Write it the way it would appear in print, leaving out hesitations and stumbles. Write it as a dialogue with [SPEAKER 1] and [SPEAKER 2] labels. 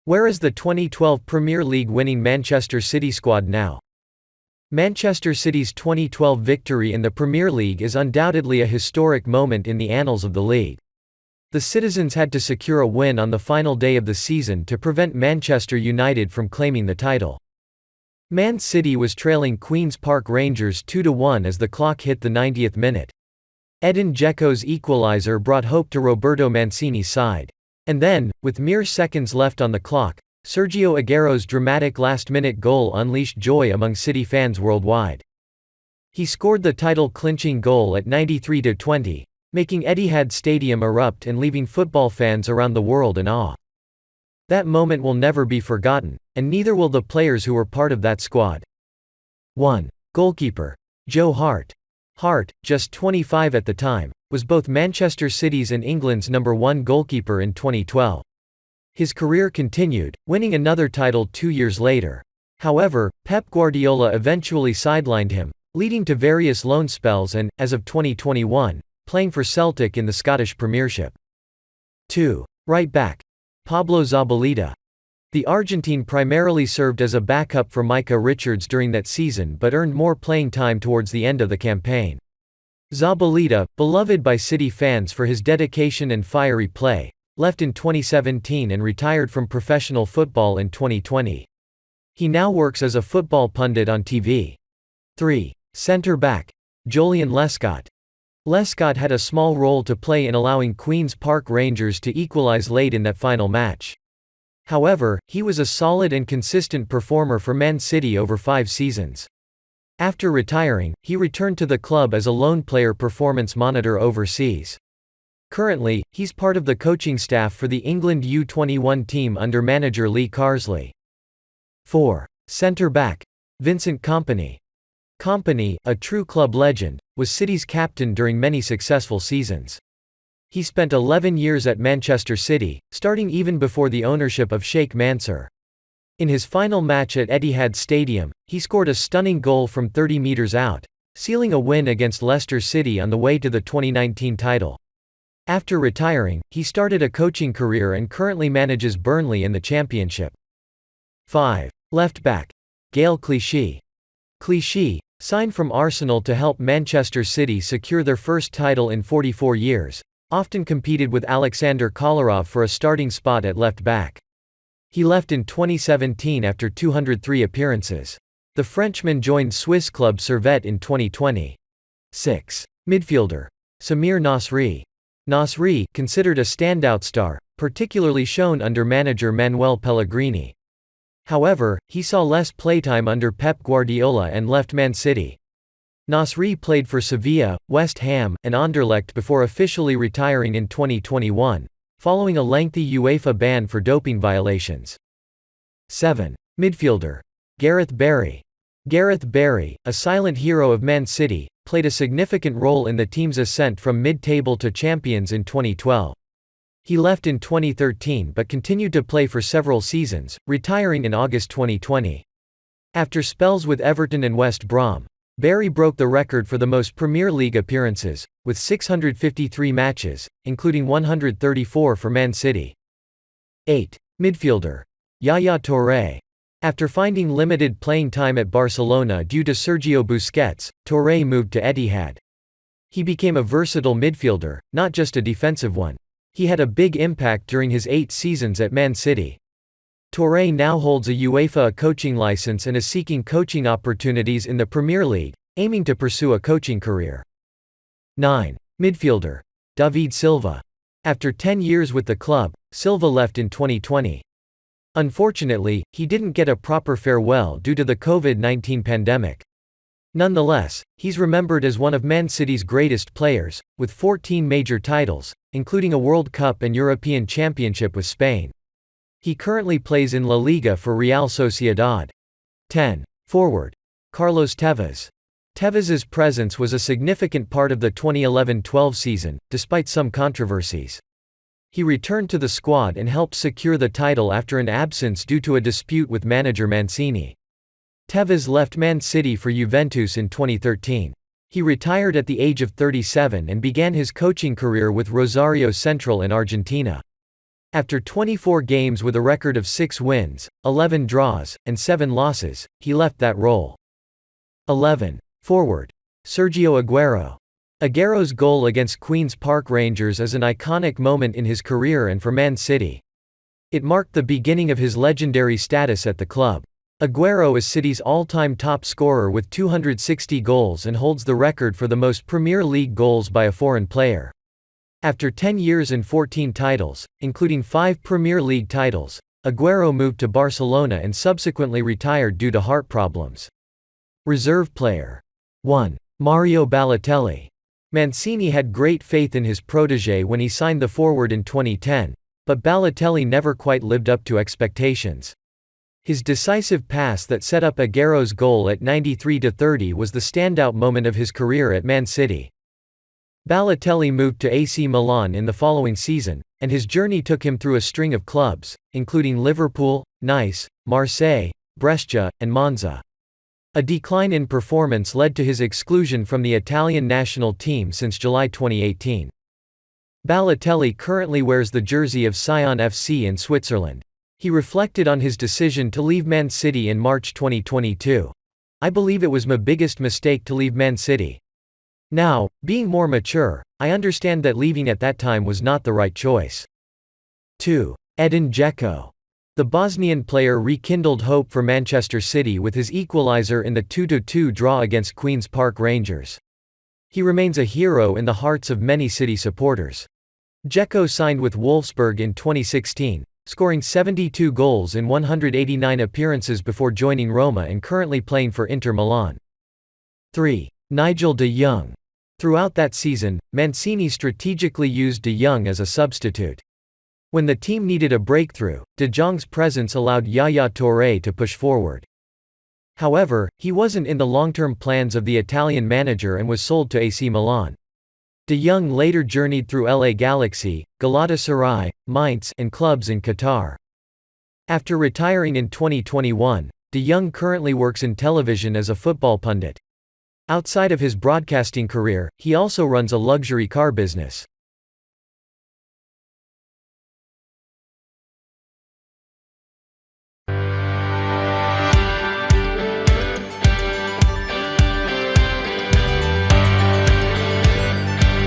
[SPEAKER 1] Where is the 2012 Premier League winning Manchester City squad now? Manchester City's 2012 victory in the Premier League is undoubtedly a historic moment in the annals of the league. The citizens had to secure a win on the final day of the season to prevent Manchester United from claiming the title. Man City was trailing Queen's Park Rangers 2-1 as the clock hit the 90th minute. Edin Dzeko's equalizer brought hope to Roberto Mancini's side. And then, with mere seconds left on the clock, Sergio Aguero's dramatic last-minute goal unleashed joy among City fans worldwide. He scored the title-clinching goal at 93-20, making Etihad Stadium erupt and leaving football fans around the world in awe. That moment will never be forgotten, and neither will the players who were part of that squad. 1. Goalkeeper. Joe Hart. Hart, just 25 at the time, was both Manchester City's and England's #1 goalkeeper in 2012. His career continued, winning another title 2 years later. However, Pep Guardiola eventually sidelined him, leading to various loan spells and, as of 2021, playing for Celtic in the Scottish Premiership. 2. Right back. Pablo Zabaleta. The Argentine primarily served as a backup for Micah Richards during that season but earned more playing time towards the end of the campaign. Zabaleta, beloved by City fans for his dedication and fiery play, left in 2017 and retired from professional football in 2020. He now works as a football pundit on TV. 3. Centre-back. Joleon Lescott. Lescott had a small role to play in allowing Queen's Park Rangers to equalise late in that final match. However, he was a solid and consistent performer for Man City over 5 seasons. After retiring, he returned to the club as a lone player performance monitor overseas. Currently, he's part of the coaching staff for the England U21 team under manager Lee Carsley. 4. Centre-back. Vincent Kompany. Kompany, a true club legend, was City's captain during many successful seasons. He spent 11 years at Manchester City, starting even before the ownership of Sheikh Mansour. In his final match at Etihad Stadium, he scored a stunning goal from 30 meters out, sealing a win against Leicester City on the way to the 2019 title. After retiring, he started a coaching career and currently manages Burnley in the Championship. 5. Left back. Gaël Clichy. Clichy, signed from Arsenal to help Manchester City secure their first title in 44 years, often competed with Alexander Kolarov for a starting spot at left back. He left in 2017 after 203 appearances. The Frenchman joined Swiss club Servette in 2020. 6. Midfielder. Samir Nasri. Nasri, considered a standout star, particularly shown under manager Manuel Pellegrini. However, he saw less playtime under Pep Guardiola and left Man City. Nasri played for Sevilla, West Ham, and Anderlecht before officially retiring in 2021. Following a lengthy UEFA ban for doping violations. 7. Midfielder. Gareth Barry. Gareth Barry, a silent hero of Man City, played a significant role in the team's ascent from mid-table to champions in 2012. He left in 2013 but continued to play for several seasons, retiring in August 2020. After spells with Everton and West Brom, Barry broke the record for the most Premier League appearances, with 653 matches, including 134 for Man City. 8. Midfielder. Yaya Touré. After finding limited playing time at Barcelona due to Sergio Busquets, Touré moved to Etihad. He became a versatile midfielder, not just a defensive one. He had a big impact during his 8 seasons at Man City. Touré now holds a UEFA coaching license and is seeking coaching opportunities in the Premier League, aiming to pursue a coaching career. 9. Midfielder. David Silva. After 10 years with the club, Silva left in 2020. Unfortunately, he didn't get a proper farewell due to the COVID-19 pandemic. Nonetheless, he's remembered as one of Man City's greatest players, with 14 major titles, including a World Cup and European Championship with Spain. He currently plays in La Liga for Real Sociedad. 10. Forward. Carlos Tevez. Tevez's presence was a significant part of the 2011-12 season, despite some controversies. He returned to the squad and helped secure the title after an absence due to a dispute with manager Mancini. Tevez left Man City for Juventus in 2013. He retired at the age of 37 and began his coaching career with Rosario Central in Argentina. After 24 games with a record of 6 wins, 11 draws, and 7 losses, he left that role. 11. Forward. Sergio Aguero. Aguero's goal against Queen's Park Rangers is an iconic moment in his career and for Man City. It marked the beginning of his legendary status at the club. Aguero is City's all-time top scorer with 260 goals and holds the record for the most Premier League goals by a foreign player. After 10 years and 14 titles, including 5 Premier League titles, Aguero moved to Barcelona and subsequently retired due to heart problems. Reserve player. 1. Mario Balotelli. Mancini had great faith in his protégé when he signed the forward in 2010, but Balotelli never quite lived up to expectations. His decisive pass that set up Aguero's goal at 93-30 was the standout moment of his career at Man City. Balotelli moved to AC Milan in the following season, and his journey took him through a string of clubs, including Liverpool, Nice, Marseille, Brescia, and Monza. A decline in performance led to his exclusion from the Italian national team since July 2018. Balotelli currently wears the jersey of Sion FC in Switzerland. He reflected on his decision to leave Man City in March 2022. "I believe it was my biggest mistake to leave Man City. Now, being more mature, I understand that leaving at that time was not the right choice." 2. Edin Dzeko. The Bosnian player rekindled hope for Manchester City with his equalizer in the 2-2 draw against Queen's Park Rangers. He remains a hero in the hearts of many City supporters. Dzeko signed with Wolfsburg in 2016, scoring 72 goals in 189 appearances before joining Roma and currently playing for Inter Milan. 3. Nigel de Jong. Throughout that season, Mancini strategically used de Jong as a substitute. When the team needed a breakthrough, de Jong's presence allowed Yaya Touré to push forward. However, he wasn't in the long-term plans of the Italian manager and was sold to AC Milan. De Jong later journeyed through LA Galaxy, Galatasaray, Mainz, and clubs in Qatar. After retiring in 2021, de Jong currently works in television as a football pundit. Outside of his broadcasting career, he also runs a luxury car business.